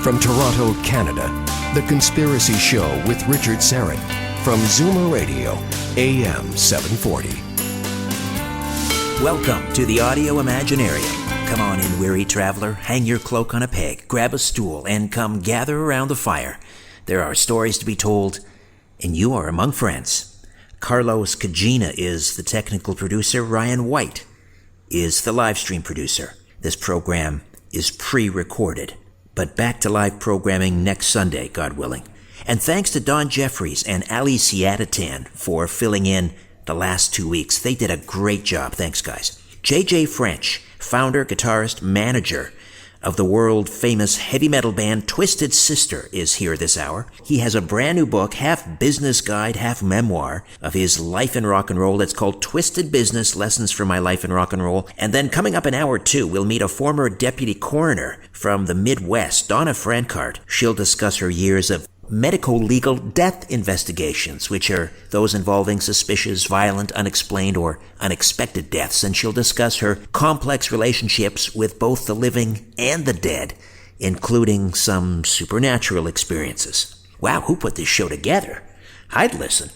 From Toronto, Canada, The Conspiracy Show with Richard Syrett from Zoomer Radio, AM 740. Welcome to the Audio Imaginarium. Come on in, weary traveler, hang your cloak on a peg, grab a stool, and come gather around the fire. There are stories to be told, and you are among friends. Carlos Cagina is the technical producer. Ryan White is the live stream producer. This program is pre-recorded, but back to live programming next Sunday, God willing. And thanks to Don Jeffries and Ali Siadatan for filling in the last 2 weeks. They did a great job. Thanks, guys. JJ French, founder, guitarist, manager of the world-famous heavy metal band Twisted Sister, is here this hour. He has a brand new book, half business guide, half memoir, of his life in rock and roll. It's called Twisted Business, Lessons from My Life in Rock and Roll. And then coming up in hour 2, we'll meet a former deputy coroner from the Midwest, Donna Francart. She'll discuss her years of medico-legal death investigations, which are those involving suspicious, violent, unexplained, or unexpected deaths, and she'll discuss her complex relationships with both the living and the dead, including some supernatural experiences. Wow, who put this show together? I'd listen.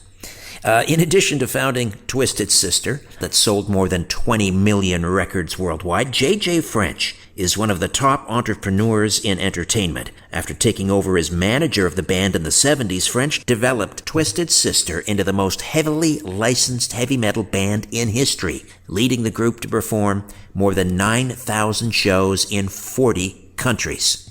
In addition to founding Twisted Sister, that sold more than 20 million records worldwide, JJ French is one of the top entrepreneurs in entertainment. After taking over as manager of the band in the 70s, French developed Twisted Sister into the most heavily licensed heavy metal band in history, leading the group to perform more than 9,000 shows in 40 countries.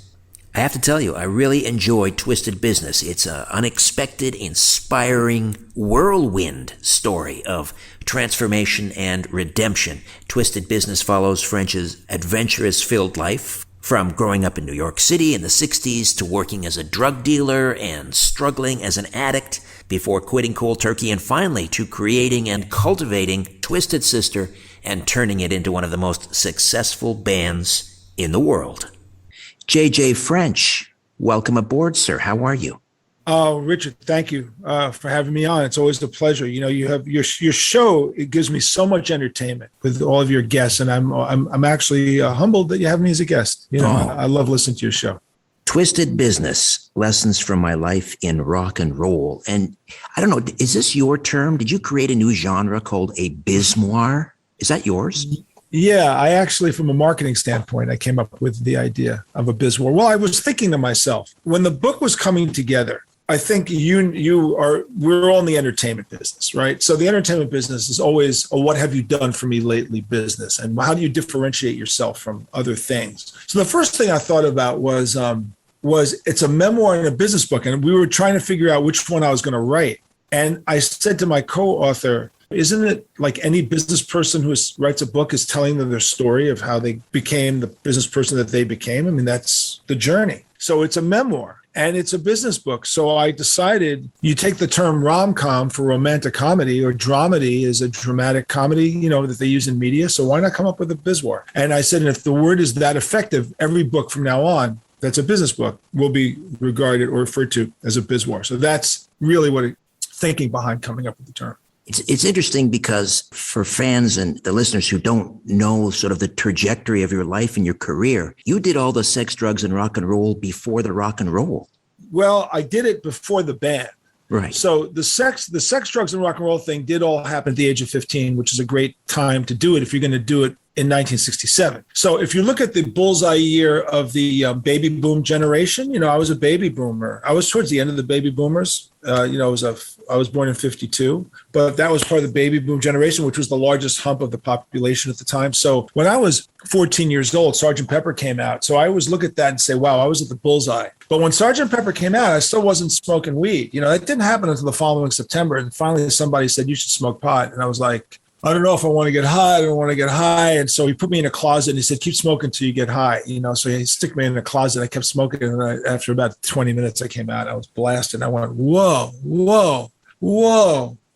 I have to tell you, I really enjoyed Twisted Business. It's an unexpected, inspiring whirlwind story of transformation and redemption. Twisted Business follows French's adventurous-filled life, from growing up in New York City in the 60s to working as a drug dealer and struggling as an addict before quitting cold turkey, and finally to creating and cultivating Twisted Sister and turning it into one of the most successful bands in the world. JJ French, welcome aboard, sir. How are you? Oh, Richard, thank you for having me on. It's always a pleasure. You know, you have your show. It gives me so much entertainment with all of your guests, and I'm actually humbled that you have me as a guest. You know, I love listening to your show. Twisted Business, Lessons from My Life in Rock and Roll. And I don't know, is this your term? Did you create a new genre called a bizmoir? Is that yours? Yeah, I actually, from a marketing standpoint, I came up with the idea of a biz war. Well, I was thinking to myself, when the book was coming together, I think we're all in the entertainment business, right? So the entertainment business is always a what have you done for me lately business, and how do you differentiate yourself from other things? So the first thing I thought about was it's a memoir and a business book, and we were trying to figure out which one I was going to write. And I said to my co-author, isn't it like any business person who writes a book is telling them their story of how they became the business person that they became? I mean, that's the journey. So it's a memoir and it's a business book. So I decided you take the term rom-com for romantic comedy, or dramedy is a dramatic comedy, you know, that they use in media. So why not come up with a bizwar? And I said, if the word is that effective, every book from now on that's a business book will be regarded or referred to as a bizwar. So that's really what thinking behind coming up with the term. It's interesting because for fans and the listeners who don't know sort of the trajectory of your life and your career, you did all the sex, drugs, and rock and roll before the rock and roll. Well, I did it before the band. Right. So the sex, drugs, and rock and roll thing did all happen at the age of 15, which is a great time to do it if you're going to do it in 1967. So if you look at the bullseye year of the baby boom generation, you know, I was a baby boomer. I was towards the end of the baby boomers. I was born in 52, but that was part of the baby boom generation, which was the largest hump of the population at the time. So when I was 14 years old, Sgt. Pepper came out. So I always look at that and say, wow, I was at the bullseye. But when Sgt. Pepper came out, I still wasn't smoking weed. You know, that didn't happen until the following September. And finally somebody said, you should smoke pot. And I was like, I don't know if I want to get high. I don't want to get high. And so he put me in a closet and he said, keep smoking until you get high. You know, so he stuck me in a closet. I kept smoking. And after about 20 minutes, I came out. I was blasted. I went, whoa.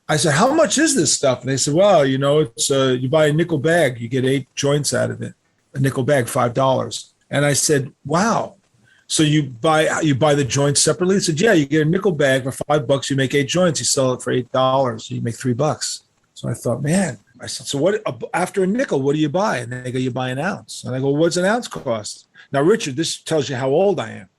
I said, how much is this stuff? And they said, well, you know, it's you buy a nickel bag. You get 8 joints out of it. A nickel bag, $5. And I said, wow. So you buy the joints separately? He said, yeah, you get a nickel bag for $5. You make 8 joints. You sell it for $8. You make $3. So I thought, man, I said, so what, after a nickel, what do you buy? And they go, you buy an ounce. And I go, what's an ounce cost? Now, Richard, this tells you how old I am.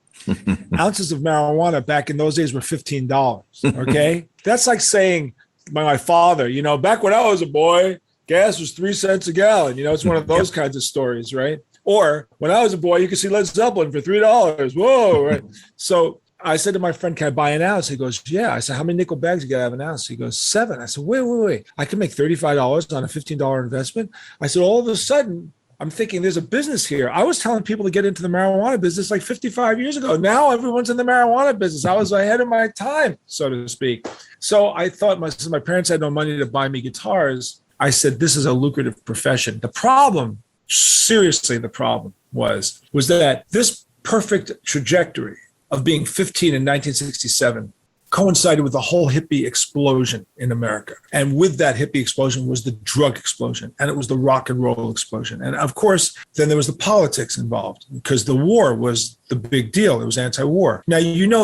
Ounces of marijuana back in those days were $15. Okay. That's like saying my father, back when I was a boy, gas was 3 cents a gallon. It's one of those kinds of stories, right? Or when I was a boy, you could see Led Zeppelin for $3. Whoa. Right. So I said to my friend, can I buy an ounce? He goes, yeah. I said, how many nickel bags you got to have an ounce? He goes, 7. I said, wait. I can make $35 on a $15 investment. I said, all of a sudden, I'm thinking there's a business here. I was telling people to get into the marijuana business like 55 years ago. Now everyone's in the marijuana business. I was ahead of my time, so to speak. So I thought since my parents had no money to buy me guitars, I said, this is a lucrative profession. The problem, seriously, was that this perfect trajectory of being 15 in 1967 coincided with the whole hippie explosion in America. And with that hippie explosion was the drug explosion, and it was the rock and roll explosion. And of course, then there was the politics involved because the war was the big deal. It was anti-war. Now,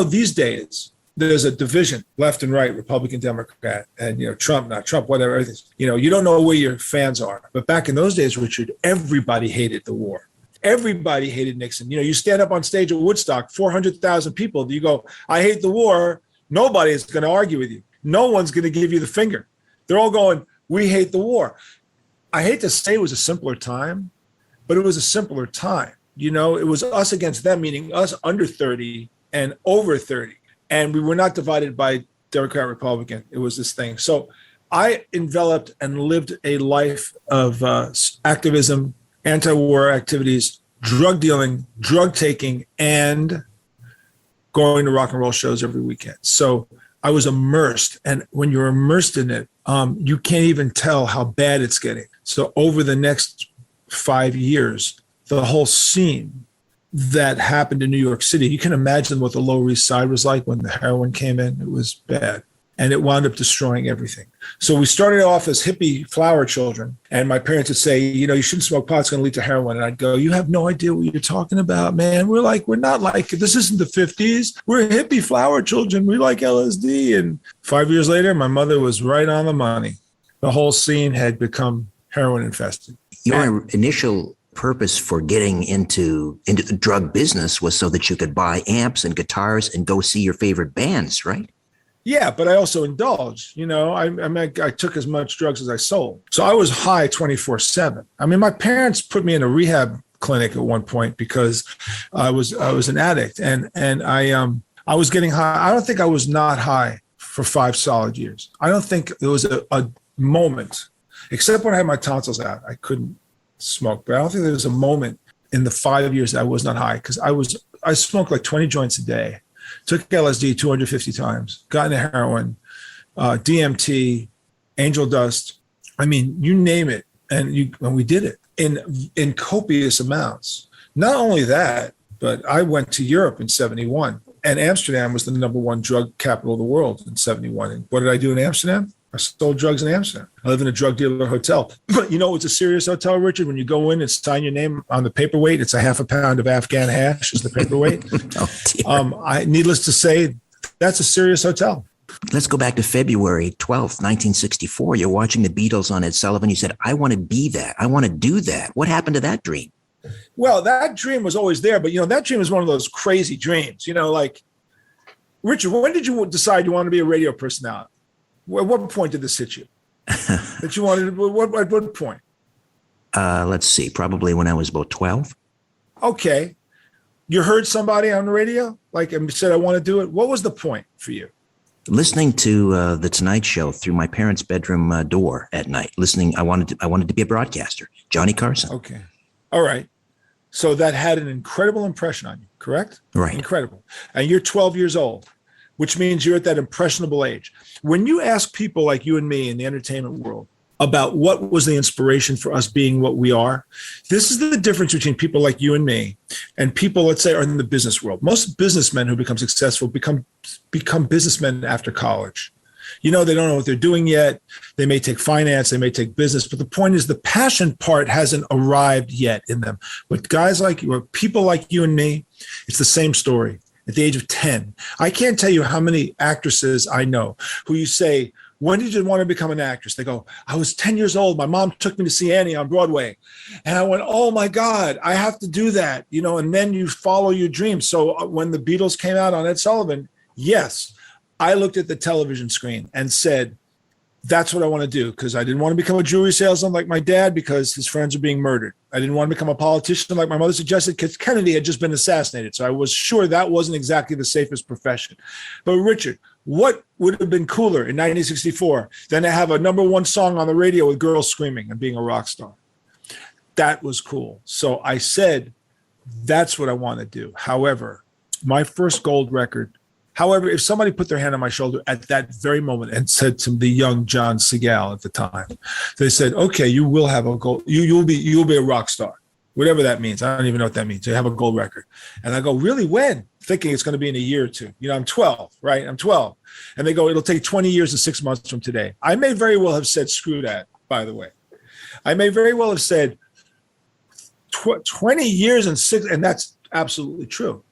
these days, there's a division, left and right, Republican, Democrat, and, Trump, not Trump, whatever. You don't know where your fans are. But back in those days, Richard, everybody hated the war. Everybody hated Nixon. You stand up on stage at Woodstock, 400,000 people. You go, I hate the war. Nobody is going to argue with you. No one's going to give you the finger. They're all going, we hate the war. I hate to say it was a simpler time, but it was a simpler time. It was us against them, meaning us under 30 and over 30. And we were not divided by Democrat, Republican. It was this thing. So I enveloped and lived a life of activism, anti-war activities, drug dealing, drug taking, and going to rock and roll shows every weekend. So I was immersed. And when you're immersed in it, you can't even tell how bad it's getting. So over the next 5 years, the whole scene that happened in New York City, you can imagine what the Lower East Side was like when the heroin came in. It was bad. And it wound up destroying everything. So we started off as hippie flower children. And my parents would say, you shouldn't smoke pot. It's going to lead to heroin. And I'd go, you have no idea what you're talking about, man. We're not like, this isn't the 50s. We're hippie flower children. We like LSD. And 5 years later, my mother was right on the money. The whole scene had become heroin infested. Your initial purpose for getting into the drug business was so that you could buy amps and guitars and go see your favorite bands, right? Yeah, but I also indulged. I took as much drugs as I sold. So I was high 24/7. My parents put me in a rehab clinic at one point because I was an addict, and I was getting high. I don't think I was not high for 5 solid years. I don't think there was a moment, except when I had my tonsils out, I couldn't smoke. But I don't think there was a moment in the 5 years that I was not high because I smoked like 20 joints a day. Took LSD 250 times, got into heroin, DMT, angel dust. You name it. And we did it in copious amounts. Not only that, but I went to Europe in 71. And Amsterdam was the number 1 drug capital of the world in 71. And what did I do in Amsterdam? I sold drugs in Amsterdam. I live in a drug dealer hotel. But it's a serious hotel, Richard. When you go in and sign your name on the paperweight, it's a half a pound of Afghan hash is the paperweight. Needless to say, that's a serious hotel. Let's go back to February 12th, 1964. You're watching the Beatles on Ed Sullivan. You said, I want to be that. I want to do that. What happened to that dream? Well, that dream was always there. But, that dream is one of those crazy dreams. Like, Richard, when did you decide you want to be a radio personality? At what point did this hit you? That you wanted? At what point? Let's see. Probably when I was about 12. Okay. You heard somebody on the radio, and said, I want to do it. What was the point for you? Listening to the Tonight Show through my parents' bedroom door at night. Listening, I wanted to be a broadcaster. Johnny Carson. Okay. All right. So that had an incredible impression on you, correct? Right. Incredible. And you're 12 years old, which means you're at that impressionable age. When you ask people like you and me in the entertainment world about what was the inspiration for us being what we are, this is the difference between people like you and me and people, let's say, are in the business world. Most businessmen who become successful become businessmen after college. They don't know what they're doing yet. They may take finance, they may take business, but the point is the passion part hasn't arrived yet in them. But guys like you, or people like you and me, it's the same story. At the age of 10, I can't tell you how many actresses I know who you say, when did you want to become an actress? They go, I was 10 years old. My mom took me to see Annie on Broadway. And I went, oh my God, I have to do that. And then you follow your dreams. So when the Beatles came out on Ed Sullivan, yes, I looked at the television screen and said, that's what I want to do, because I didn't want to become a jewelry salesman like my dad because his friends were being murdered. I didn't want to become a politician like my mother suggested because Kennedy had just been assassinated. So I was sure that wasn't exactly the safest profession. But Richard, what would have been cooler in 1964 than to have a number one song on the radio with girls screaming and being a rock star? That was cool. So I said, that's what I want to do. However, my first gold record, if somebody put their hand on my shoulder at that very moment and said to the young John Segal at the time, they said, okay, you will have a gold, you'll be a rock star, whatever that means. I don't even know what that means. You have a gold record. And I go, really, when? Thinking it's going to be in a year or two. I'm 12, right? I'm 12. And they go, it'll take 20 years and 6 months from today. I may very well have said, screw that, by the way. I may very well have said 20 years and six, and that's absolutely true.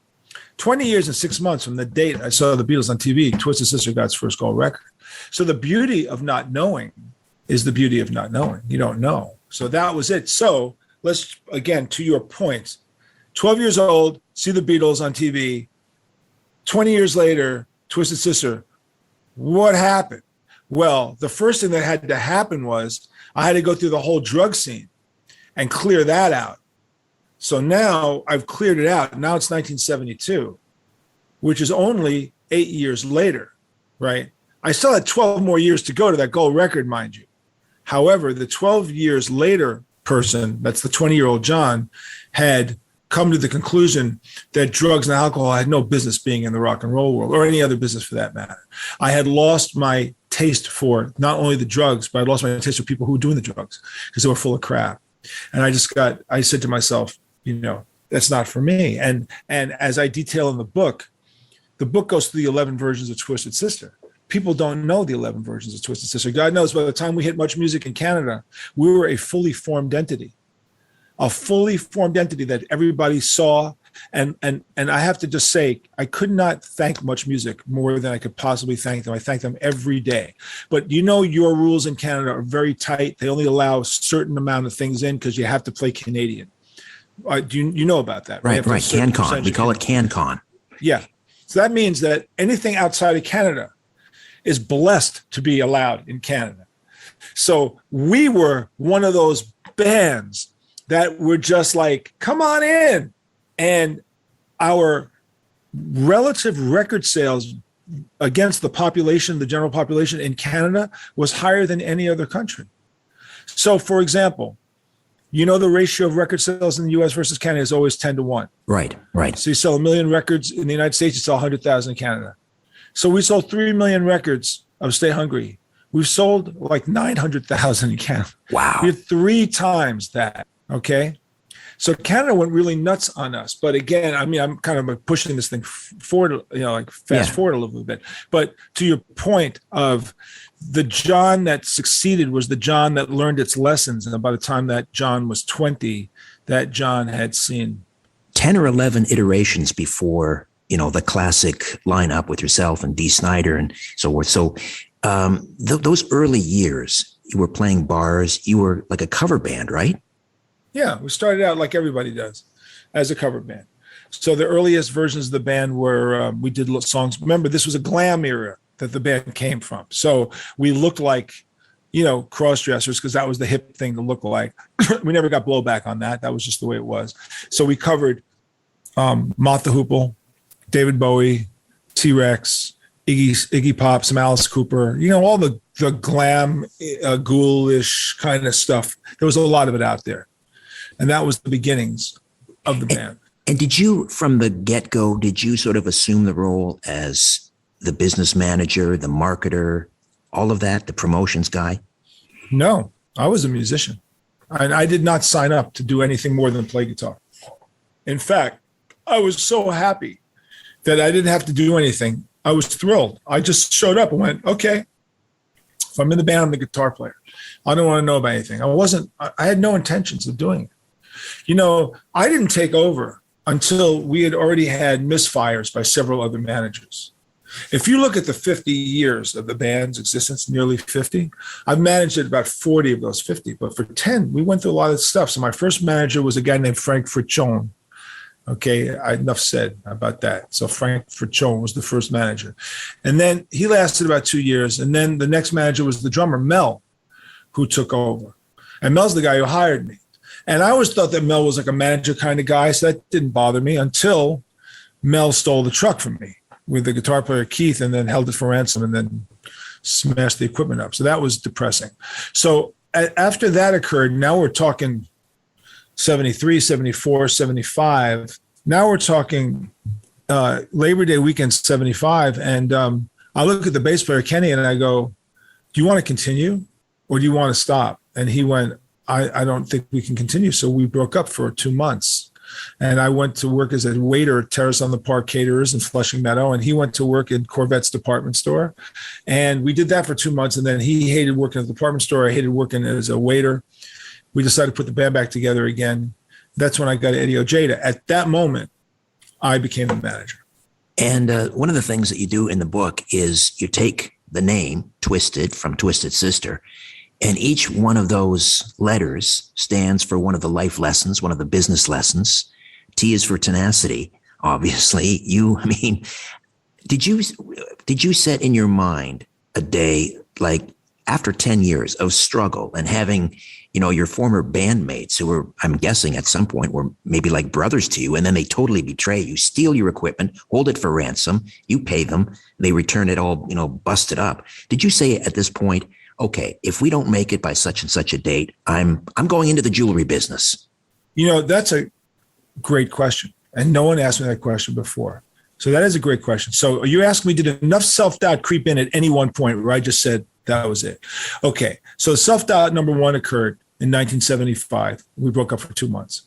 20 years and 6 months from the date I saw the Beatles on TV, Twisted Sister got its first gold record. So the beauty of not knowing is the beauty of not knowing. You don't know. So that was it. So let's, again, to your point, 12 years old, see the Beatles on TV. 20 years later, Twisted Sister. What happened? Well, the first thing that had to happen was I had to go through the whole drug scene and clear that out. So now I've cleared it out. Now it's 1972, which is only 8 years later, right? I still had 12 more years to go to that gold record, mind you. However, the 12 years later person, that's the 20-year-old John, had come to the conclusion that drugs and alcohol had no business being in the rock and roll world, or any other business for that matter. I had lost my taste for not only the drugs, but I lost my taste for people who were doing the drugs because they were full of crap. And I said to myself, that's not for me. And as I detail in the book goes through the 11 versions of Twisted Sister. People don't know the 11 versions of Twisted Sister. God knows by the time we hit Much Music in Canada, we were a fully formed entity that everybody saw. And I have to just say, I could not thank Much Music more than I could possibly thank them. I thank them every day. But your rules in Canada are very tight. They only allow a certain amount of things in because you have to play Canadian. Do you know about that? Right. CanCon. We call it CanCon. Yeah. So that means that anything outside of Canada is blessed to be allowed in Canada. So we were one of those bands that were just like, come on in. And our relative record sales against the population, the general population in Canada, was higher than any other country. So, for example, the ratio of record sales in the U.S. versus Canada is always 10 to 1. Right. So you sell 1 million records in the United States, you sell 100,000 in Canada. So we sold 3 million records of Stay Hungry. We've sold like 900,000 in Canada. Wow. We had 3 times that, okay? So Canada went really nuts on us. But again, I'm kind of pushing this thing forward, fast forward a little bit. But to your point of the John that succeeded was the John that learned its lessons. And by the time that John was 20, that John had seen 10 or 11 iterations before, the classic lineup with yourself and Dee Snider and so forth. So those early years, you were playing bars, you were like a cover band, right? Yeah, we started out like everybody does, as a cover band. So the earliest versions of the band were, we did songs. Remember, this was a glam era that the band came from. So we looked like, cross-dressers because that was the hip thing to look like. We never got blowback on that. That was just the way it was. So we covered Mott the Hoople, David Bowie, T-Rex, Iggy Pop, some Alice Cooper, all the glam, ghoulish kind of stuff. There was a lot of it out there. And that was the beginnings of the band. And did you, from the get-go, did you sort of assume the role as the business manager, the marketer, all of that, the promotions guy? No, I was a musician. And I did not sign up to do anything more than play guitar. In fact, I was so happy that I didn't have to do anything. I was thrilled. I just showed up and went, okay, if I'm in the band, I'm the guitar player. I don't want to know about anything. I had no intentions of doing it. I didn't take over until we had already had misfires by several other managers. If you look at the 50 years of the band's existence, nearly 50, I've managed at about 40 of those 50. But for 10, we went through a lot of stuff. So my first manager was a guy named Frank Friccione. Okay, enough said about that. So Frank Friccione was the first manager. And then he lasted about 2 years. And then the next manager was the drummer, Mel, who took over. And Mel's the guy who hired me. And I always thought that Mel was like a manager kind of guy, so that didn't bother me until Mel stole the truck from me with the guitar player Keith and then held it for ransom and then smashed the equipment up. So that was depressing. So after that occurred, now we're talking 73, 74, 75. Now we're talking Labor Day weekend 75. And I look at the bass player, Kenny, and I go, do you want to continue or do you want to stop? And he went, I don't think we can continue. So we broke up for 2 months. And I went to work as a waiter at Terrace on the Park Caterers in Flushing Meadow. And he went to work in Corvette's department store. And we did that for 2 months. And then he hated working at the department store. I hated working as a waiter. We decided to put the band back together again. That's when I got Eddie Ojeda. At that moment, I became the manager. And one of the things that you do in the book is you take the name Twisted from Twisted Sister, and each one of those letters stands for one of the life lessons, one of the business lessons. T is for tenacity, obviously. Did you set in your mind a day, like after 10 years of struggle and having, your former bandmates who were, I'm guessing at some point were maybe like brothers to you, and then they totally betray you, steal your equipment, hold it for ransom, you pay them, they return it all, busted up. Did you say at this point, okay, if we don't make it by such and such a date, I'm going into the jewelry business? That's a great question. And no one asked me that question before. So that is a great question. So are you asking me, did enough self-doubt creep in at any one point where I just said that was it? Okay. So self-doubt number one occurred in 1975. We broke up for 2 months.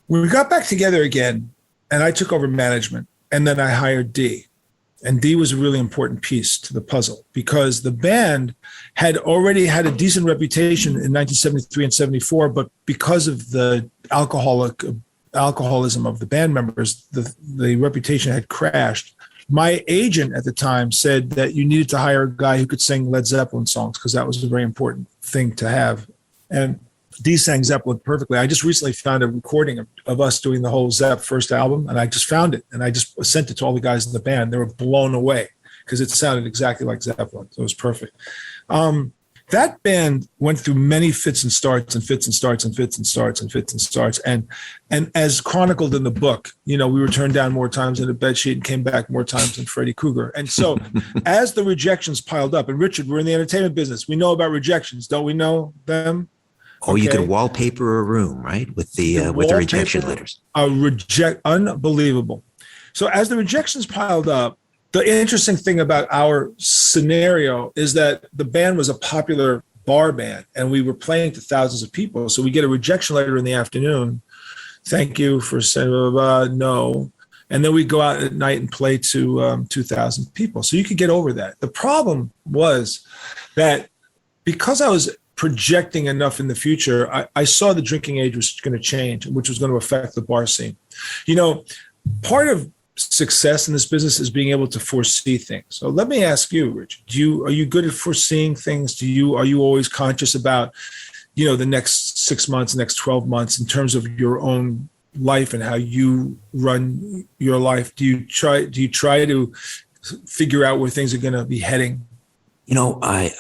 We got back together again and I took over management, and then I hired Dee. And Dee was a really important piece to the puzzle because the band had already had a decent reputation in 1973 and 74, but because of the alcoholism of the band members, the reputation had crashed. My agent at the time said that you needed to hire a guy who could sing Led Zeppelin songs because that was a very important thing to have. And Dee sang Zeppelin perfectly. I just recently found a recording of us doing the whole Zepp first album, and I just found it, and I just sent it to all the guys in the band. They were blown away because it sounded exactly like Zeppelin. So it was perfect. That band went through many fits and starts and fits and starts and fits and starts and fits and starts. And as chronicled in the book, we were turned down more times than a bedsheet and came back more times than Freddy Krueger. And so as the rejections piled up, and Richard, we're in the entertainment business. We know about rejections. Don't we know them? Oh, okay. You could wallpaper a room, right? With the rejection letters. Unbelievable. So as the rejections piled up, the interesting thing about our scenario is that the band was a popular bar band and we were playing to thousands of people. So we get a rejection letter in the afternoon. Thank you for saying no. And then we go out at night and play to 2,000 people. So you could get over that. The problem was that because I was projecting enough in the future, I saw the drinking age was going to change, which was going to affect the bar scene. Part of success in this business is being able to foresee things. So let me ask you, Rich, are you good at foreseeing things? Are you always conscious about, the next 6 months, next 12 months in terms of your own life and how you run your life? Do you try to figure out where things are going to be heading? I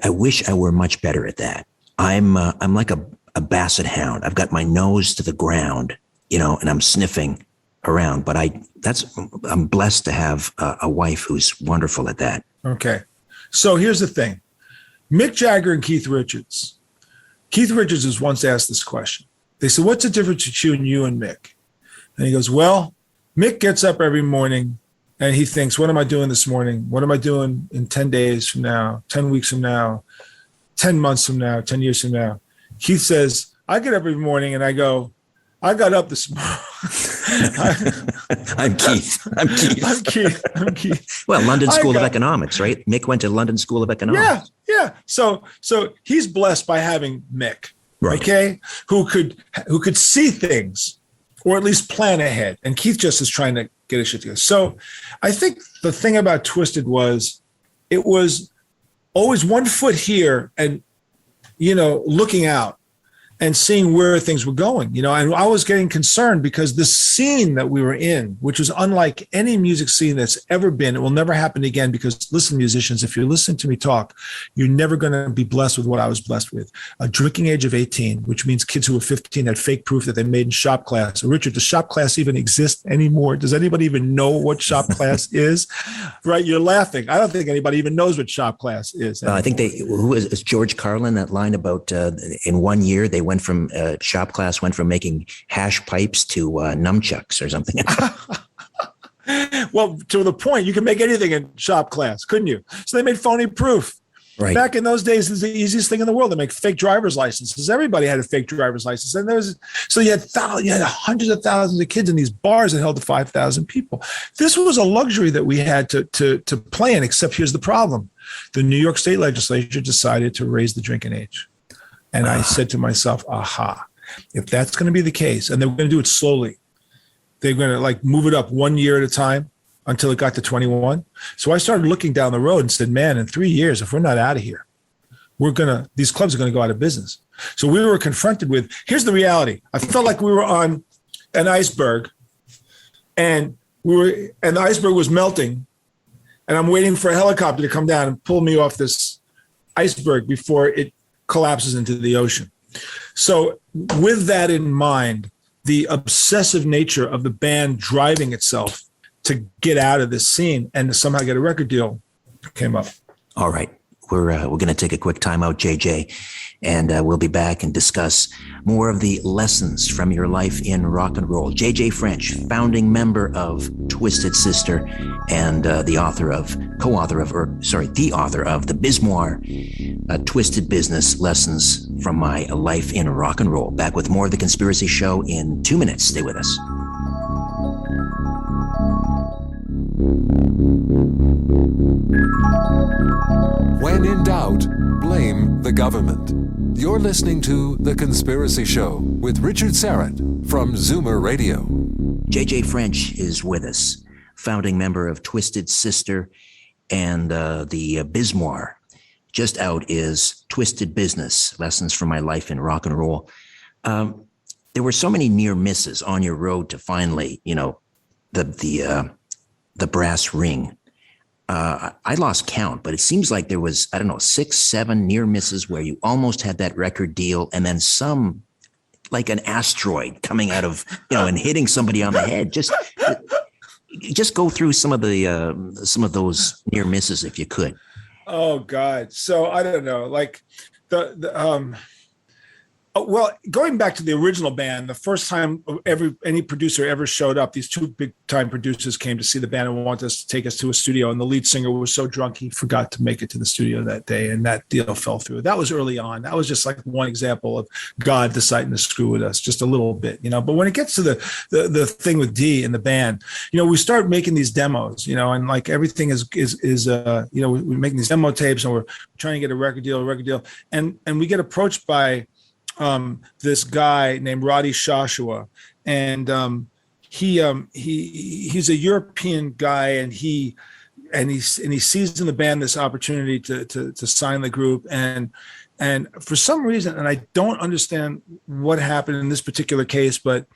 wish I were much better at that. I'm like a basset hound. I've got my nose to the ground, and I'm sniffing around, but I'm blessed to have a wife who's wonderful at that. Okay. So here's the thing. Mick Jagger and Keith Richards. Keith Richards was once asked this question. They said, what's the difference between you and Mick? And he goes, well, Mick gets up every morning and he thinks, what am I doing this morning? What am I doing in 10 days from now, 10 weeks from now, 10 months from now, 10 years from now? Keith says, I get up every morning and I go, I got up this morning. I'm Keith. I'm Keith. Well, London School of Economics, right? Mick went to London School of Economics. Yeah. So he's blessed by having Mick, right? Okay, who could see things or at least plan ahead. And Keith just is trying to get his shit together. So I think the thing about Twisted was it was always one foot here and, looking out and seeing where things were going, and I was getting concerned because the scene that we were in, which was unlike any music scene that's ever been, it will never happen again because listen, musicians, if you're listening to me talk, you're never going to be blessed with what I was blessed with. A drinking age of 18, which means kids who were 15 had fake proof that they made in shop class. So Richard, does shop class even exist anymore? Does anybody even know what shop class is? Right? You're laughing. I don't think anybody even knows what shop class is. I think who is George Carlin, that line about in 1 year, they went from shop class went from making hash pipes to nunchucks or something. Well, to the point, you can make anything in shop class, couldn't you? So they made phony proof. Right. Back in those days, it was the easiest thing in the world to make fake driver's licenses. Everybody had a fake driver's license. And you had hundreds of thousands of kids in these bars that held to 5,000 people. This was a luxury that we had to play in, except here's the problem. The New York State legislature decided to raise the drinking age. And I said to myself, aha, if that's going to be the case, and they're going to do it slowly, they're going to move it up 1 year at a time until it got to 21. So I started looking down the road and said, man, in 3 years, if we're not out of here, these clubs are going to go out of business. So we were confronted with, here's the reality. I felt like we were on an iceberg and the iceberg was melting and I'm waiting for a helicopter to come down and pull me off this iceberg before it collapses into the ocean. So with that in mind, the obsessive nature of the band driving itself to get out of this scene and to somehow get a record deal came up. All right. We're going to take a quick time out, JJ, and we'll be back and discuss more of the lessons from your life in rock and roll. JJ French, founding member of Twisted Sister and the author of the Bismoir, Twisted Business Lessons from My Life in Rock and Roll. Back with more of The Conspiracy Show in 2 minutes. Stay with us. When in doubt, blame the government. You're listening to The Conspiracy Show with Richard Syrett from Zoomer Radio. JJ French is with us, founding member of Twisted Sister and the Bismoir. Just out is Twisted Business, Lessons from My Life in Rock and Roll. There were so many near misses on your road to finally, the brass ring. I lost count, but it seems like there was, 6, 7 near misses where you almost had that record deal, and then some, like an asteroid coming out of, and hitting somebody on the head. Just go through some of those near misses if you could. Oh God! So I don't know, well, going back to the original band, the first time any producer ever showed up, these two big time producers came to see the band and wanted us to take us to a studio. And the lead singer was so drunk, he forgot to make it to the studio that day. And that deal fell through. That was early on. That was just like one example of God deciding to screw with us just a little bit, But when it gets to the thing with D and the band, we start making these demos, and like everything is we're making these demo tapes and we're trying to get a record deal. And we get approached by this guy named Roddy Shashua, and he's a European guy, and he sees in the band this opportunity to sign the group, and for some reason, and I don't understand what happened in this particular case, but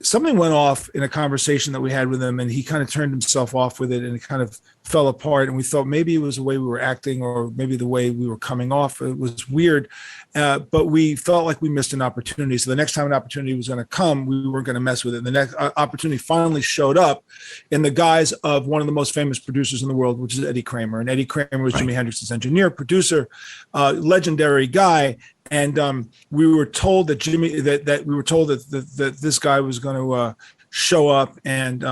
something went off in a conversation that we had with him, and he kind of turned himself off with it, and it kind of fell apart. And we thought maybe it was the way we were acting, or maybe the way we were coming off. It was weird, but we felt like we missed an opportunity. So the next time an opportunity was going to come, we weren't going to mess with it. And the next opportunity finally showed up in the guise of one of the most famous producers in the world, which is Eddie Kramer. And Eddie Kramer was Jimi Hendrix's engineer, producer, legendary guy. And we were told that this guy was going to show up, and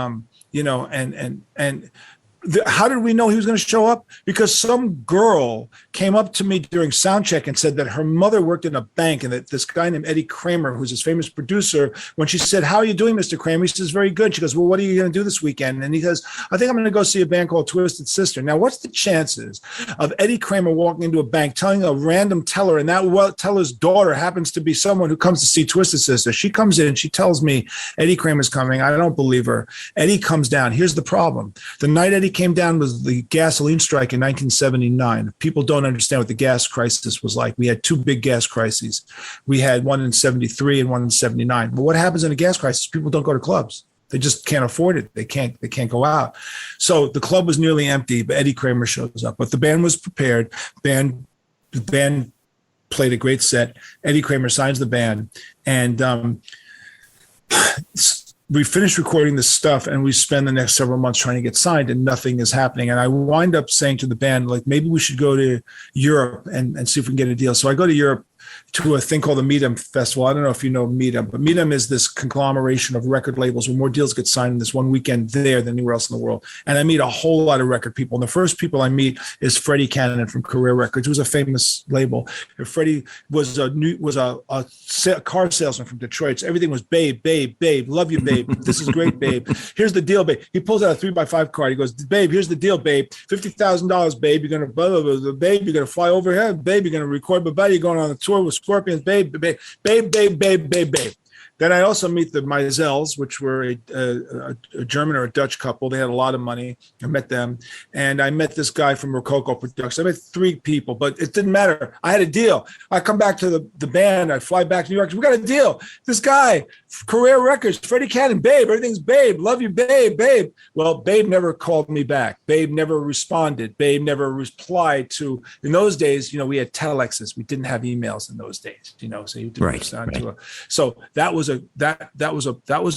How did we know he was going to show up? Because some girl came up to me during sound check and said that her mother worked in a bank, and that this guy named Eddie Kramer, who's his famous producer, when she said, "How are you doing, Mr. Kramer?" He says, "Very good." She goes, "Well, what are you going to do this weekend?" And he goes, "I think I'm going to go see a band called Twisted Sister." Now, what's the chances of Eddie Kramer walking into a bank, telling a random teller, and that teller's daughter happens to be someone who comes to see Twisted Sister? She comes in, she tells me Eddie Kramer's coming. I don't believe her. Eddie comes down. Here's the problem. The night Eddie came down was the gasoline strike in 1979. People don't understand what the gas crisis was like. We had two big gas crises. We had one in 73 and one in 79. But what happens in a gas crisis? People don't go to clubs. They just can't afford it. They can't go out. So the club was nearly empty, but Eddie Kramer shows up. But the band was prepared. The band played a great set. Eddie Kramer signs the band, and we finished recording this stuff, and we spend the next several months trying to get signed, and nothing is happening. And I wind up saying to the band, like, maybe we should go to Europe and see if we can get a deal. So I go to Europe to a thing called the Meetum Festival. I don't know if you know Meetum, but Meetum is this conglomeration of record labels where more deals get signed in this one weekend there than anywhere else in the world. And I meet a whole lot of record people. And the first people I meet is Freddie Cannon from Career Records, who was a famous label. Freddie was a car salesman from Detroit. So everything was babe, babe, babe, love you, babe. This is great, babe. Here's the deal, babe. He pulls out a 3x5 card. He goes, babe, here's the deal, babe. $50,000, babe. You're going to, blah, blah, blah, babe, you're going to fly over here. Babe, you're going to record, but you're going on a tour with Scorpions, babe, babe, babe, babe, babe, babe, babe. Then I also meet the Meisels, which were a German or a Dutch couple. They had a lot of money. I met them. And I met this guy from Rococo Productions. I met three people, but it didn't matter. I had a deal. I come back to the band. I fly back to New York. We got a deal. This guy, Career Records, Freddie Cannon, babe, everything's babe. Love you, babe, babe. Well, babe never called me back. Babe never responded. Babe never replied to, in those days, we had telexes. We didn't have emails in those days, so you didn't respond to it. So that was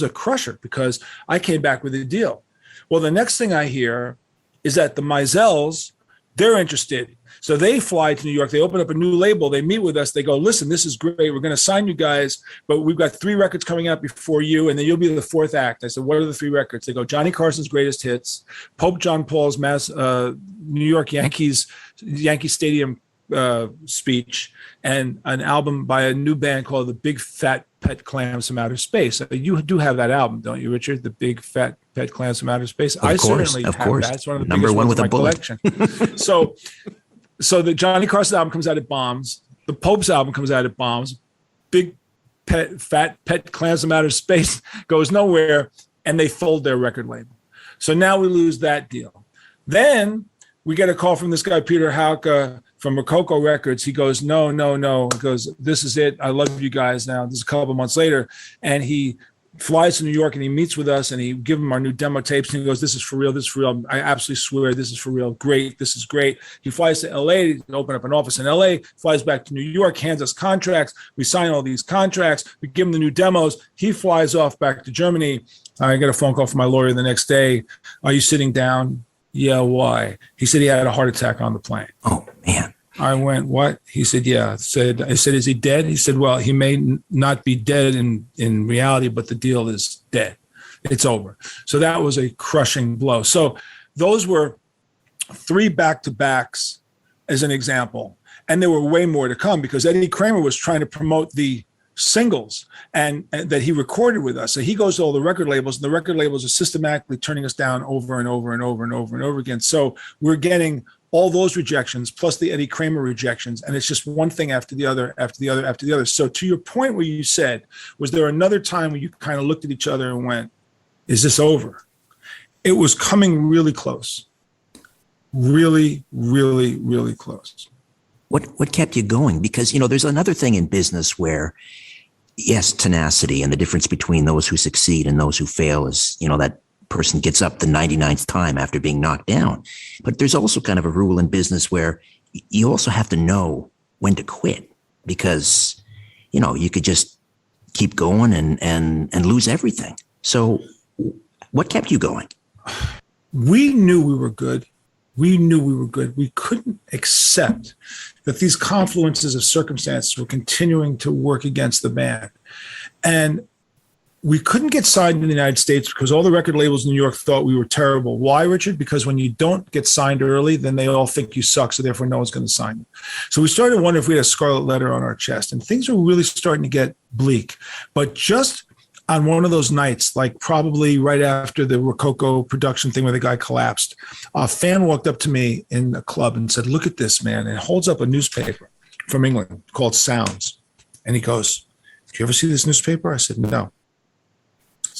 a crusher, because I came back with a deal. Well, the next thing I hear is that the Meisels, they're interested. So they fly to New York. They open up a new label. They meet with us. They go, listen, this is great. We're going to sign you guys, but we've got 3 records coming out before you, and then you'll be the 4th act. I said, what are the 3 records? They go, Johnny Carson's Greatest Hits, Pope John Paul's New York Yankees, Yankee Stadium speech, and an album by a new band called the Big Fat Pet Clams from Outer Space. You do have that album, don't you, Richard? The Big Fat Pet Clams from Outer Space. Of course. That. It's one of the number one with a bullet. Collection. So the Johnny Carson album comes out at bombs. The Pope's album comes out at bombs. Big Fat Pet Clams from Outer Space goes nowhere, and they fold their record label. So now we lose that deal. Then we get a call from this guy, Peter Hauke, from Rococo Records. He goes, no. He goes, this is it. I love you guys now. This is a couple of months later. And he flies to New York and he meets with us, and he give him our new demo tapes. And he goes, this is for real. This is for real. I absolutely swear this is for real. Great. This is great. He flies to LA to open up an office in LA, flies back to New York, hands us contracts. We sign all these contracts. We give him the new demos. He flies off back to Germany. I get a phone call from my lawyer the next day. Are you sitting down? Yeah, why? He said he had a heart attack on the plane. Oh, man. I went, what? He said, yeah. I said, is he dead? He said, well, he may not be dead in reality, but the deal is dead. It's over. So that was a crushing blow. So those were 3 back-to-backs as an example. And there were way more to come, because Eddie Kramer was trying to promote the singles and that he recorded with us. So he goes to all the record labels, and the record labels are systematically turning us down over and over and over and over and over again. So we're getting all those rejections plus the Eddie Kramer rejections, and it's just one thing after the other, after the other, after the other. So to your point where you said, was there another time when you kind of looked at each other and went, is this over? It was coming really close. Really, really, really close. What kept you going? Because, there's another thing in business where, yes, tenacity, and the difference between those who succeed and those who fail is, that person gets up the 99th time after being knocked down. But there's also kind of a rule in business where you also have to know when to quit, because, you could just keep going and lose everything. So what kept you going? We knew we were good. We couldn't accept that these confluences of circumstances were continuing to work against the band. And we couldn't get signed in the United States because all the record labels in New York thought we were terrible. Why, Richard? Because when you don't get signed early, then they all think you suck, so therefore no one's going to sign you. So we started wondering if we had a scarlet letter on our chest, and things were really starting to get bleak. But just on one of those nights, like probably right after the Rococo production thing where the guy collapsed, a fan walked up to me in a club and said, "Look at this, man," and holds up a newspaper from England called Sounds. And he goes, "Do you ever see this newspaper?" I said, "No."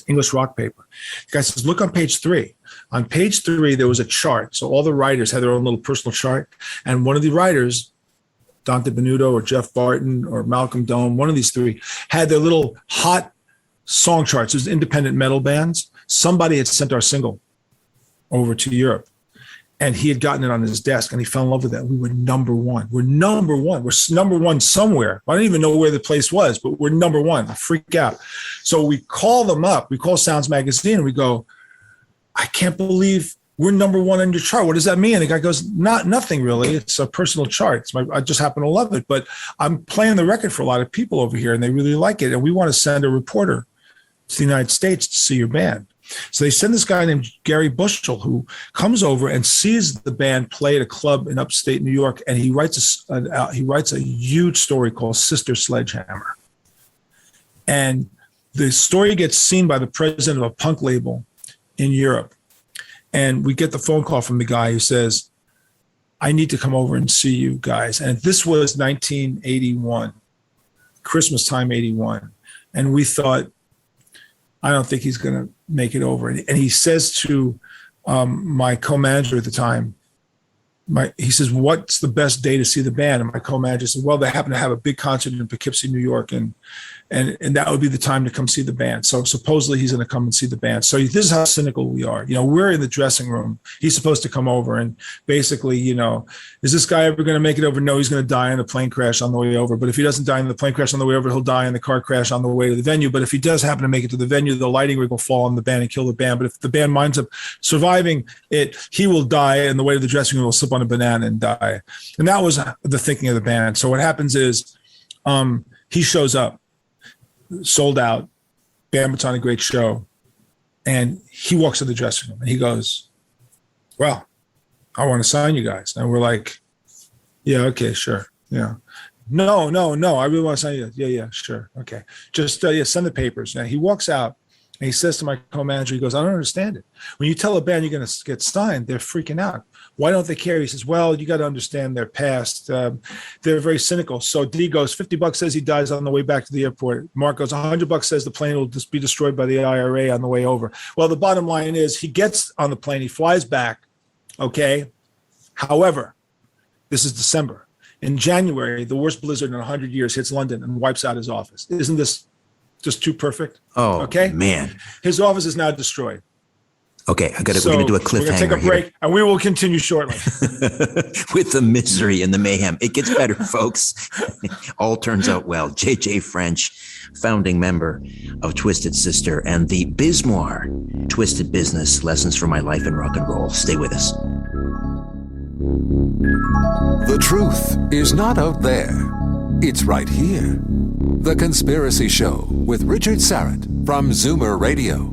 English rock paper. The guy says, "Look on page 3. On page 3, there was a chart. So all the writers had their own little personal chart. And one of the writers, Dante Benuto or Jeff Barton or Malcolm Dome, one of these 3, had their little hot song charts. It was independent metal bands. Somebody had sent our single over to Europe. And he had gotten it on his desk, and he fell in love with that. We were number 1. We're number 1. We're number 1 somewhere. I don't even know where the place was, but we're number 1. I freak out. So we call them up. We call Sounds Magazine, and we go, "I can't believe we're number 1 on your chart. What does that mean?" And the guy goes, nothing really. It's a personal chart. I just happen to love it. But I'm playing the record for a lot of people over here, and they really like it. And we want to send a reporter to the United States to see your band. So they send this guy named Gary Bushell, who comes over and sees the band play at a club in upstate New York, and he writes a huge story called Sister Sledgehammer. And the story gets seen by the president of a punk label in Europe. And we get the phone call from the guy who says, "I need to come over and see you guys." And this was 1981, Christmas time 81. And we thought, I don't think he's going to make it over. And he says to my co-manager at the time, he says, "What's the best day to see the band?" And my co-manager said, "Well, they happen to have a big concert in Poughkeepsie, New York, and that would be the time to come see the band." So supposedly he's going to come and see the band. So this is how cynical we are. We're in the dressing room. He's supposed to come over, and basically, is this guy ever going to make it over? No, he's going to die in a plane crash on the way over. But if he doesn't die in the plane crash on the way over, he'll die in the car crash on the way to the venue. But if he does happen to make it to the venue, the lighting rig will fall on the band and kill the band. But if the band winds up surviving it, he will die, and the way to the dressing room will slip on a banana and die. And that was the thinking of the band. So what happens is he shows up, sold out, band puts on a great show, and he walks to the dressing room and he goes, "Well, I want to sign you guys." And we're like, "Yeah, okay, sure. Yeah. No, I really want to sign you. Yeah, sure. Okay. Just send the papers." Now he walks out and he says to my co-manager, he goes, "I don't understand it. When you tell a band you're going to get signed, they're freaking out. Why don't they care?" He says, "Well, you got to understand their past. They're very cynical." So D goes, $50 says he dies on the way back to the airport. Mark goes, $100 says the plane will just be destroyed by the IRA on the way over. Well, the bottom line is he gets on the plane, he flies back. Okay. However, this is December. In January, the worst blizzard in 100 years hits London and wipes out his office. Isn't this just too perfect? Oh, okay, man. His office is now destroyed. Okay, we're going to do a cliffhanger. We're going to take a break, and we will continue shortly. With the misery and the mayhem. It gets better, folks. All turns out well. J.J. French, founding member of Twisted Sister and the Bismoir, Twisted Business, Lessons from My Life in Rock and Roll. Stay with us. The truth is not out there. It's right here. The Conspiracy Show with Richard Syrett from Zoomer Radio.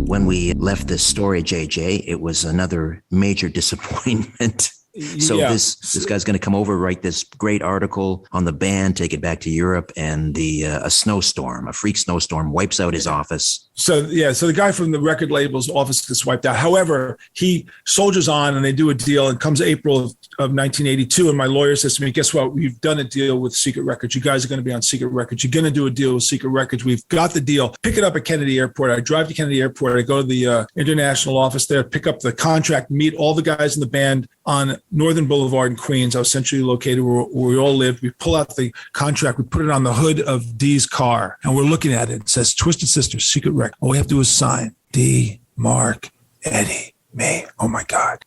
When we left this story, JJ, it was another major disappointment. So this guy's going to come over, write this great article on the band, take it back to Europe, and a snowstorm, a freak snowstorm, wipes out his office. So the guy from the record label's office gets wiped out. However, he soldiers on, and they do a deal, and comes April of 1982, and my lawyer says to me, "Guess what? We've done a deal with Secret Records. You guys are going to be on Secret Records. You're going to do a deal with Secret Records. We've got the deal. Pick it up at Kennedy Airport." I drive to Kennedy Airport. I go to the international office there, pick up the contract, meet all the guys in the band on Northern Boulevard in Queens. I was centrally located where we all lived. We pull out the contract. We put it on the hood of Dee's car, and we're looking at it. It says Twisted Sister, Secret Records. All we have to do is sign. Dee, Mark, Eddie, me. Oh my God.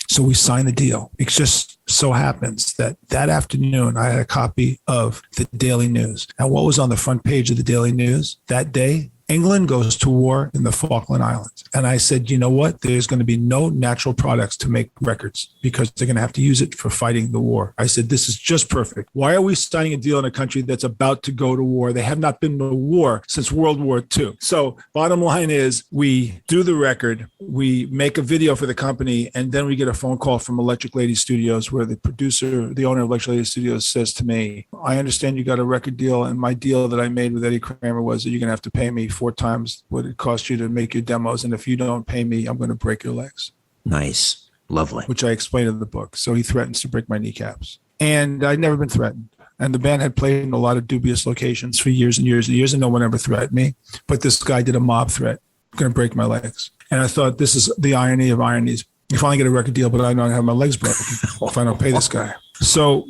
So we sign the deal. It just so happens that afternoon, I had a copy of the Daily News. And what was on the front page of the Daily News that day? England goes to war in the Falkland Islands. And I said, you know what? There's going to be no natural products to make records because they're going to have to use it for fighting the war. I said, this is just perfect. Why are we signing a deal in a country that's about to go to war? They have not been to war since World War II. So bottom line is we do the record, we make a video for the company, and then we get a phone call from Electric Lady Studios where the producer, the owner of Electric Lady Studios says to me, I understand you got a record deal, and my deal that I made with Eddie Kramer was that you're going to have to pay me 4 times what it cost you to make your demos. And if you don't pay me, I'm going to break your legs. Nice. Lovely. Which I explained in the book. So he threatens to break my kneecaps. And I'd never been threatened. And the band had played in a lot of dubious locations for years and years and years, and no one ever threatened me. But this guy did a mob threat, going to break my legs. And I thought, this is the irony of ironies. You finally get a record deal, but I don't have my legs broken if I don't pay this guy. So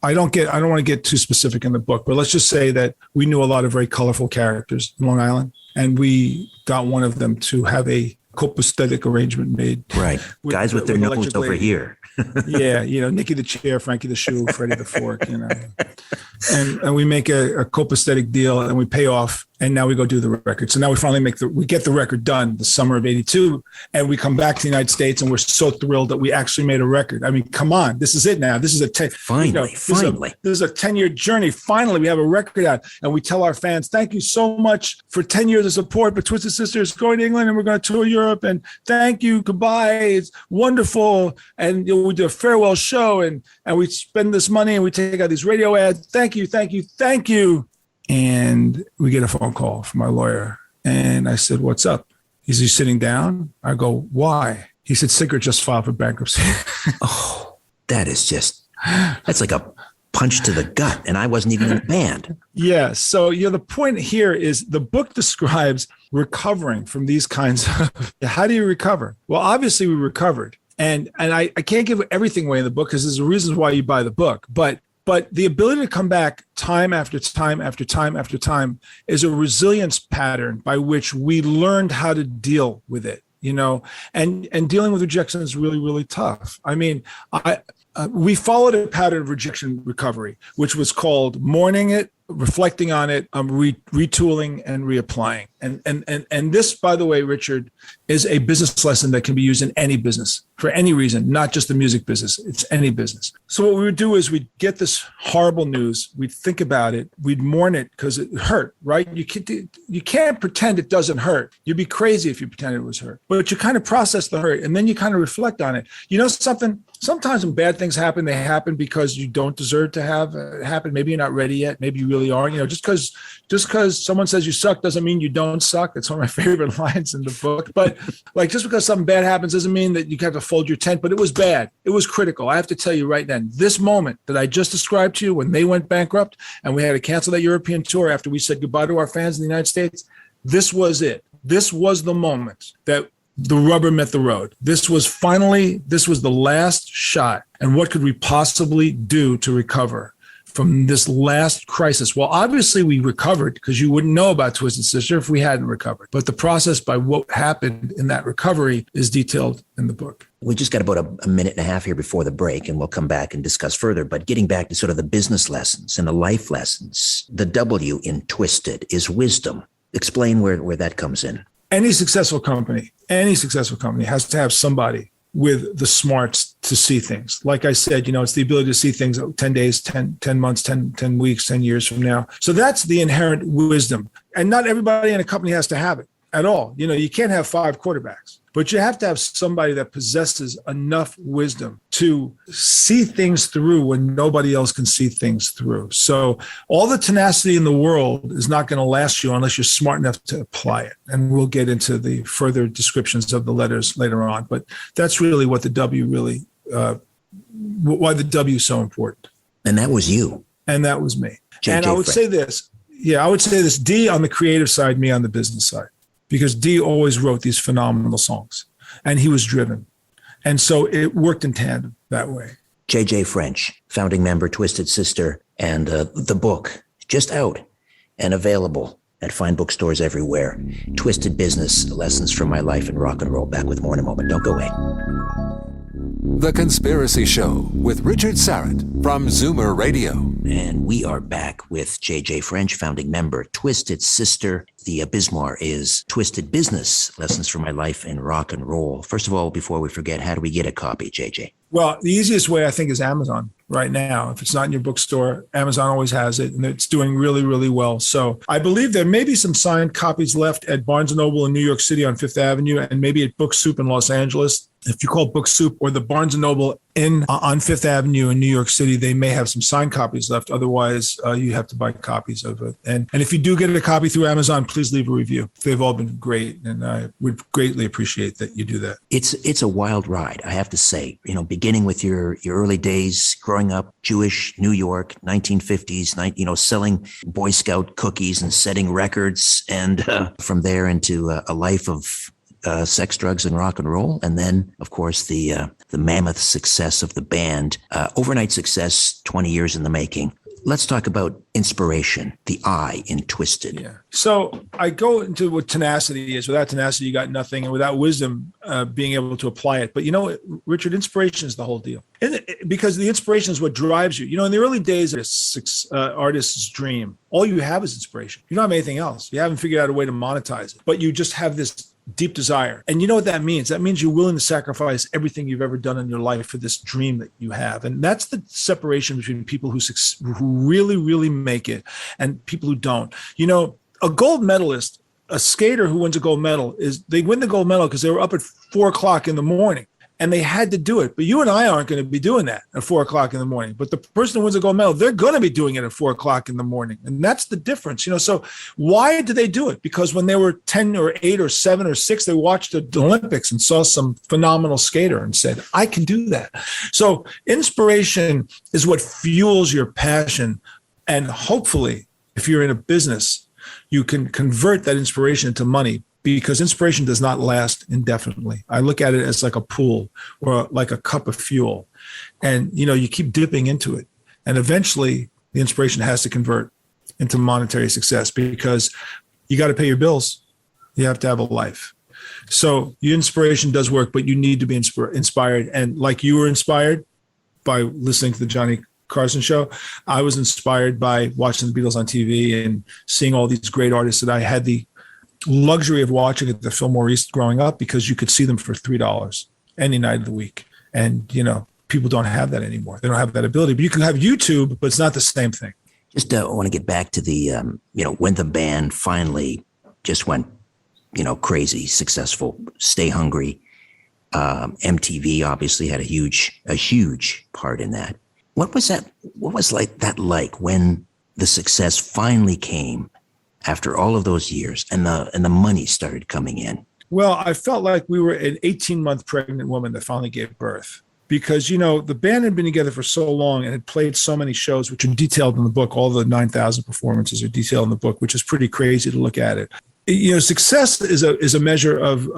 I don't want to get too specific in the book, but let's just say that we knew a lot of very colorful characters in Long Island. And we got one of them to have a copacetic arrangement made. Right. Guys with their nose over here. Yeah. Nicky the Chair, Frankie the Shoe, Freddie the Fork, And we make a copacetic deal and we pay off. And now we go do the record. So now we finally we get the record done the summer of 82. And we come back to the United States and we're so thrilled that we actually made a record. I mean, come on, this is it now. This is finally. This is a 10-year journey. Finally, we have a record out and we tell our fans, thank you so much for 10 years of support. But Twisted Sister is going to England and we're going to tour Europe. And thank you. Goodbye. It's wonderful. And we do a farewell show and we spend this money and we take out these radio ads. Thank you. Thank you. Thank you. And we get a phone call from my lawyer. And I said, what's up? Is he sitting down? I go, why? He said, Syrett just filed for bankruptcy. Oh, that's like a punch to the gut. And I wasn't even in the band. Yeah. So, the point here is the book describes recovering from these kinds of, how do you recover? Well, obviously we recovered. And I can't give everything away in the book because there's reasons why you buy the book. But the ability to come back time after time after time after time is a resilience pattern by which we learned how to deal with it, and dealing with rejection is really, really tough. I mean, we followed a pattern of rejection recovery, which was called mourning it, reflecting on it, retooling and reapplying. And this, by the way, Richard, is a business lesson that can be used in any business for any reason, not just the music business. It's any business. So what we would do is we'd get this horrible news. We'd think about it. We'd mourn it because it hurt, right? You can't pretend it doesn't hurt. You'd be crazy if you pretended it was hurt. But you kind of process the hurt and then you kind of reflect on it. Something? Sometimes when bad things happen, they happen because you don't deserve to have it happen. Maybe you're not ready yet. Maybe you really are. Just because someone says you suck doesn't mean you don't suck. It's one of my favorite lines in the book. But just because something bad happens doesn't mean that you have to fold your tent. But it was bad. It was critical. I have to tell you right then, this moment that I just described to you when they went bankrupt and we had to cancel that European tour after we said goodbye to our fans in the United States, this was it. This was the moment that the rubber met the road. This was the last shot. And what could we possibly do to recover from this last crisis? Well, obviously we recovered because you wouldn't know about Twisted Sister if we hadn't recovered. But the process by what happened in that recovery is detailed in the book. We just got about a minute and a half here before the break, and we'll come back and discuss further. But getting back to sort of the business lessons and the life lessons, the W in Twisted is wisdom. Explain where that comes in. Any successful company has to have somebody with the smarts to see things. Like I said, it's the ability to see things 10 days, 10 months, 10 weeks, 10 years from now. So that's the inherent wisdom. And not everybody in a company has to have it at all. You can't have 5 quarterbacks, but you have to have somebody that possesses enough wisdom to see things through when nobody else can see things through. So all the tenacity in the world is not going to last you unless you're smart enough to apply it. And we'll get into the further descriptions of the letters later on. But that's really what the W why the W is so important. And that was you. And that was me. J.J. And I would say this. Yeah, I would say this. D on the creative side, me on the business side. Because D always wrote these phenomenal songs and he was driven. And so it worked in tandem that way. J.J. French, founding member, Twisted Sister, and the book just out and available at fine bookstores everywhere. Twisted Business, Lessons from My Life in Rock and Roll. Back with more in a moment. Don't go away. The Conspiracy Show with Richard Syrett from Zoomer Radio. And we are back with J.J. French, founding member, Twisted Sister. The Abysmoir is Twisted Business, Lessons from My Life in Rock and Roll. First of all, before we forget, how do we get a copy, J.J.? Well, the easiest way, I think, is Amazon right now. If it's not in your bookstore, Amazon always has it, and it's doing really, really well. So I believe there may be some signed copies left at Barnes & Noble in New York City on Fifth Avenue, and maybe at Book Soup in Los Angeles. If you call Book Soup or the Barnes & Noble on Fifth Avenue in New York City, they may have some signed copies left. Otherwise, you have to buy copies of it. And if you do get a copy through Amazon, please leave a review. They've all been great, and I would greatly appreciate that you do that. It's a wild ride, I have to say. You know, beginning with your early days, growing up Jewish, New York, 1950s, selling Boy Scout cookies and setting records, and from there into a life of sex, drugs, and rock and roll. And then, of course, the mammoth success of the band, overnight success, 20 years in the making. Let's talk about inspiration, the I in Twisted. Yeah. So I go into what tenacity is. Without tenacity, you got nothing. And without wisdom, being able to apply it. But, Richard, inspiration is the whole deal. Because the inspiration is what drives you. In the early days of an artist's dream, all you have is inspiration. You don't have anything else. You haven't figured out a way to monetize it. But you just have this deep desire. And you know what that means? That means you're willing to sacrifice everything you've ever done in your life for this dream that you have. And that's the separation between people who really, really make it and people who don't. A gold medalist, a skater who wins a gold medal, they win the gold medal because they were up at 4:00 in the morning. And they had to do it. But you and I aren't going to be doing that at 4:00 in the morning. But the person who wins a gold medal, they're going to be doing it at 4:00 in the morning. And that's the difference. So why do they do it? Because when they were 10 or 8 or 7 or 6, they watched the Olympics and saw some phenomenal skater and said, I can do that. So inspiration is what fuels your passion. And hopefully, if you're in a business, you can convert that inspiration into money. Because inspiration does not last indefinitely. I look at it as like a pool or like a cup of fuel. And, you keep dipping into it. And eventually the inspiration has to convert into monetary success because you got to pay your bills. You have to have a life. So your inspiration does work, but you need to be inspired. And like you were inspired by listening to the Johnny Carson show, I was inspired by watching the Beatles on TV and seeing all these great artists that I had the luxury of watching at the Fillmore East growing up because you could see them for $3 any night of the week. And, people don't have that anymore. They don't have that ability. But you can have YouTube, but it's not the same thing. Just want to get back to the, when the band finally just went, crazy, successful, Stay Hungry. MTV obviously had a huge part in that. What was that? What was that like when the success finally came? After all of those years and the money started coming in? Well, I felt like we were an 18-month pregnant woman that finally gave birth because, the band had been together for so long and had played so many shows, which are detailed in the book. All the 9,000 performances are detailed in the book, which is pretty crazy to look at it. Success is a measure of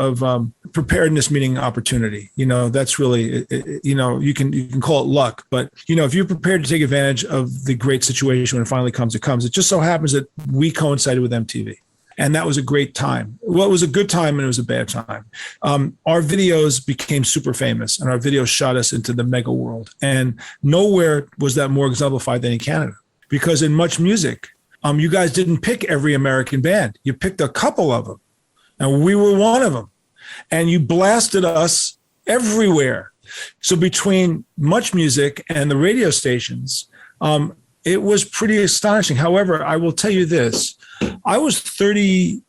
preparedness, meaning opportunity. That's really, you can call it luck, but if you're prepared to take advantage of the great situation when it finally comes, it comes. It just so happens that we coincided with MTV, and that was a great time. Well, it was a good time and it was a bad time. Our videos became super famous, and our videos shot us into the mega world. And nowhere was that more exemplified than in Canada, because in Much Music, you guys didn't pick every American band. You picked a couple of them, and we were one of them. And you blasted us everywhere. So between Much Music and the radio stations, it was pretty astonishing. However, I will tell you this. I was 32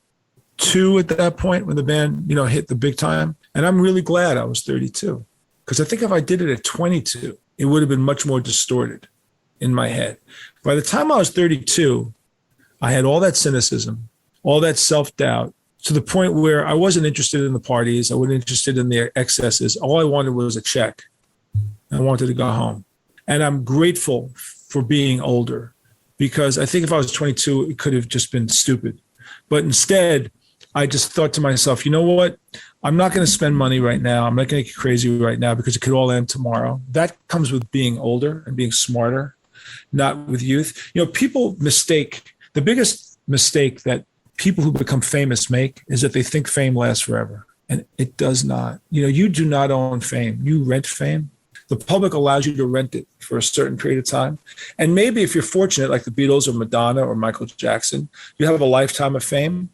at that point when the band, hit the big time. And I'm really glad I was 32. Because I think if I did it at 22, it would have been much more distorted in my head. By the time I was 32, I had all that cynicism, all that self-doubt, to the point where I wasn't interested in the parties. I wasn't interested in their excesses. All I wanted was a check. I wanted to go home. And I'm grateful for being older, because I think if I was 22, it could have just been stupid. But instead, I just thought to myself, you know what? I'm not going to spend money right now. I'm not going to get crazy right now because it could all end tomorrow. That comes with being older and being smarter, not with youth. People mistake. The biggest mistake that people who become famous make is that they think fame lasts forever. And it does not. You do not own fame. You rent fame. The public allows you to rent it for a certain period of time. And maybe if you're fortunate, like the Beatles or Madonna or Michael Jackson, you have a lifetime of fame.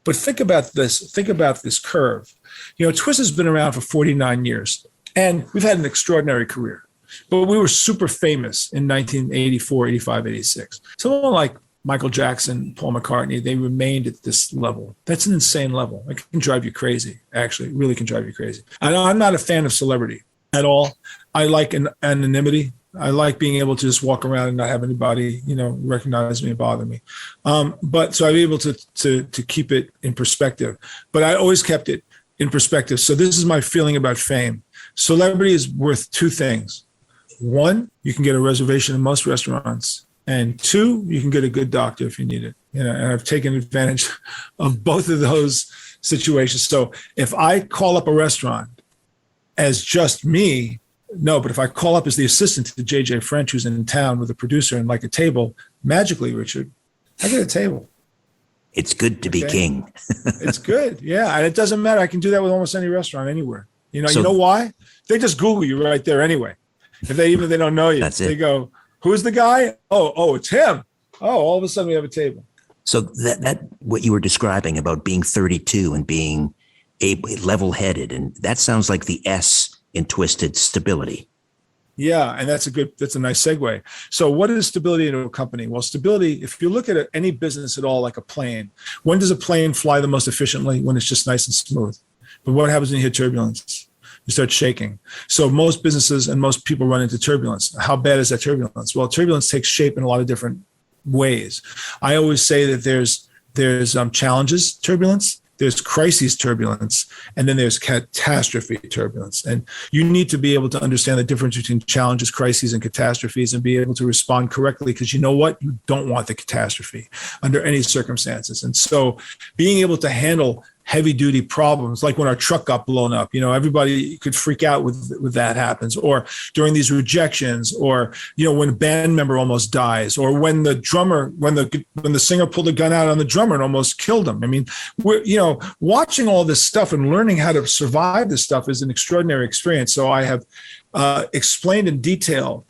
But think about this. Think about this curve. Twist has been around for 49 years, and we've had an extraordinary career. But we were super famous in 1984, 85, 86. Someone like Michael Jackson, Paul McCartney, they remained at this level. That's an insane level. It can drive you crazy, actually. It really can drive you crazy. I'm not a fan of celebrity at all. I like anonymity. I like being able to just walk around and not have anybody, recognize me and bother me. But so I'm able to keep it in perspective. But I always kept it in perspective. So this is my feeling about fame. Celebrity is worth two things. One, you can get a reservation in most restaurants. And two, you can get a good doctor if you need it. And I've taken advantage of both of those situations. So if I call up a restaurant as just me, no, but if I call up as the assistant to JJ French, who's in town with a producer and like a table, magically, Richard, I get a table. It's good to be king. It's good. Yeah. And it doesn't matter. I can do that with almost any restaurant anywhere. You know why? They just Google you right there anyway. Even if they don't know you, they go, who's the guy? Oh, it's him. Oh, all of a sudden we have a table. So that what you were describing about being 32 and being level-headed, and that sounds like the S in Twisted, stability. Yeah, and that's a nice segue. So what is stability in a company? Well, stability, if you look at any business at all, like a plane, when does a plane fly the most efficiently? When it's just nice and smooth. But what happens when you hit turbulence? You start shaking. So most businesses and most people run into turbulence. How bad is that turbulence? Well, turbulence takes shape in a lot of different ways. I always say that there's challenges turbulence, there's crises turbulence, and then there's catastrophe turbulence. And you need to be able to understand the difference between challenges, crises, and catastrophes and be able to respond correctly, because you know what? You don't want the catastrophe under any circumstances. And so being able to handle heavy duty problems, like when our truck got blown up, everybody could freak out with that happens, or during these rejections, or, when a band member almost dies, or when the singer pulled a gun out on the drummer and almost killed him. I mean, watching all this stuff and learning how to survive this stuff is an extraordinary experience. So I have explained in detail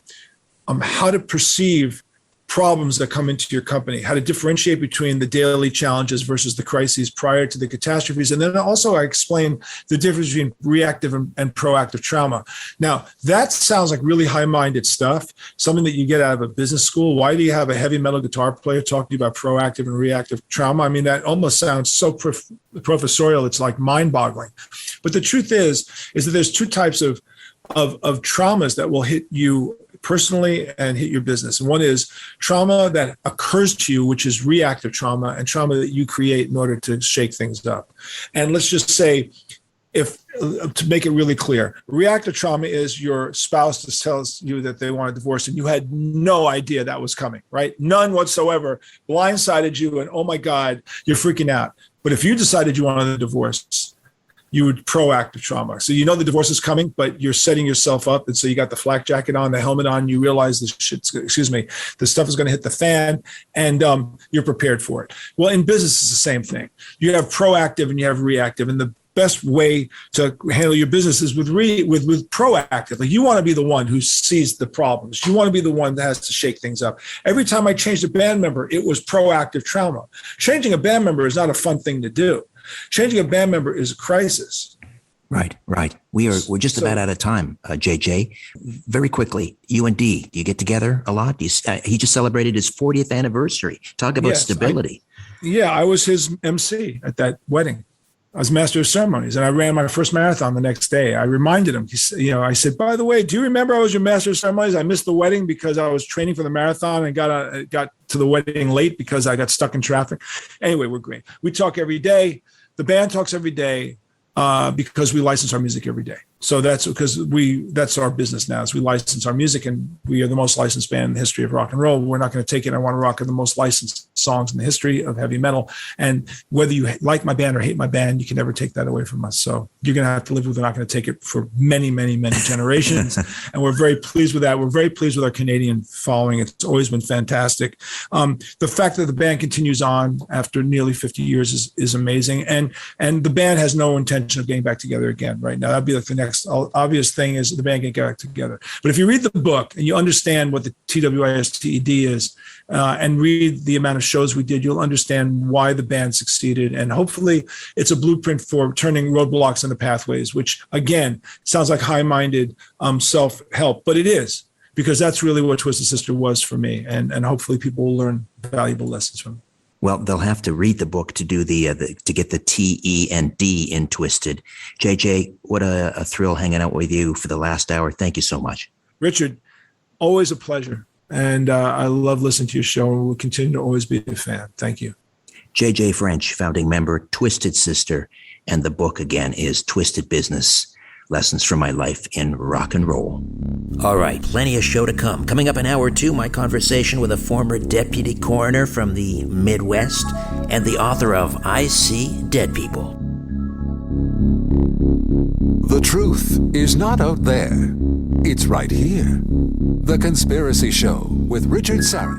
how to perceive problems that come into your company, how to differentiate between the daily challenges versus the crises prior to the catastrophes. And then also I explain the difference between reactive and proactive trauma. Now, that sounds like really high-minded stuff, something that you get out of a business school. Why do you have a heavy metal guitar player talking to you about proactive and reactive trauma? I mean, that almost sounds so professorial, it's like mind-boggling. But the truth is that there's two types of traumas that will hit you personally and hit your business. And one is trauma that occurs to you, which is reactive trauma, and trauma that you create in order to shake things up. And let's just say, to make it really clear, reactive trauma is your spouse just tells you that they want a divorce and you had no idea that was coming, right? None whatsoever, blindsided you, and oh my God, you're freaking out. But if you decided you wanted a divorce, you would proactive trauma. So the divorce is coming, but you're setting yourself up. And so you got the flak jacket on, the helmet on, you realize the stuff is going to hit the fan, and you're prepared for it. Well, in business, it's the same thing. You have proactive and you have reactive. And the best way to handle your business is with proactive. Like, you want to be the one who sees the problems. You want to be the one that has to shake things up. Every time I changed a band member, it was proactive trauma. Changing a band member is not a fun thing to do. Changing a band member is a crisis. Right. We're just about out of time, JJ. Very quickly, you and D, do you get together a lot? He just celebrated his 40th anniversary. Talk about stability. I was his MC at that wedding. I was master of ceremonies, and I ran my first marathon the next day. I reminded him, I said, by the way, do you remember I was your master of ceremonies? I missed the wedding because I was training for the marathon and got to the wedding late because I got stuck in traffic. Anyway, we're great. We talk every day. The band talks every day because we license our music every day. So that's because that's our business now, is we license our music, and we are the most licensed band in the history of rock and roll. We're not going to take it. I Want to Rock are the most licensed songs in the history of heavy metal. And whether you like my band or hate my band, you can never take that away from us. So you're going to have to live with it. We're not going to take it for many, many, many generations. And we're very pleased with that. We're very pleased with our Canadian following. It's always been fantastic. The fact that the band continues on after nearly 50 years is amazing. And the band has no intention of getting back together again right now. That'd be like the next obvious thing, is the band can get back together. But if you read the book and you understand what the TWISTED is, and read the amount of shows we did, you'll understand why the band succeeded. And hopefully it's a blueprint for turning roadblocks into pathways, which again, sounds like high-minded self-help, but it is, because that's really what Twisted Sister was for me. And hopefully people will learn valuable lessons from it. Well, they'll have to read the book to do to get the T, E, and D in Twisted. JJ, what a thrill hanging out with you for the last hour. Thank you so much. Richard, always a pleasure. And I love listening to your show, and will continue to always be a fan. Thank you. JJ French, founding member, Twisted Sister, and the book again is Twisted Business: Lessons from My Life in Rock and Roll. All right, plenty of show to come. Coming up in hour 2, my conversation with a former deputy coroner from the Midwest and the author of I See Dead People. The truth is not out there. It's right here. The Conspiracy Show with Richard Syrett.